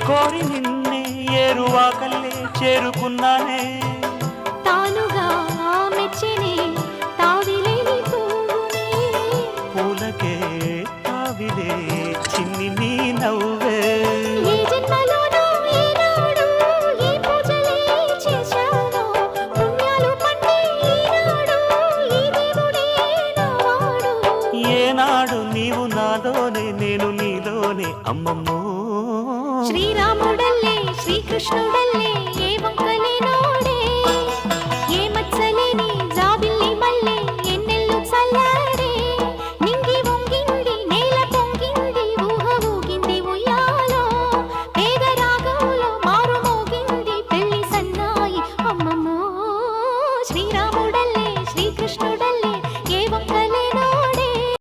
కోరి నిన్నే ఏరువాకల్లే చేరుకున్నానే తానుగా మెచ్చనే తావిలేని పువ్వునే పూలకే తావిలే చిన్ని నీ నవ్వే ఏ జన్మలోనో ఈనాడు ఏ పూజలే చేశానో పుణ్యాలు పండే ఈనాడు ఈ దేవుడే నావాడు ఏనాడు నీవు నాలోనే నేను నీలోనే అమ్మమ్మో శ్రీరాముడల్లే శ్రీకృష్ణుడల్లే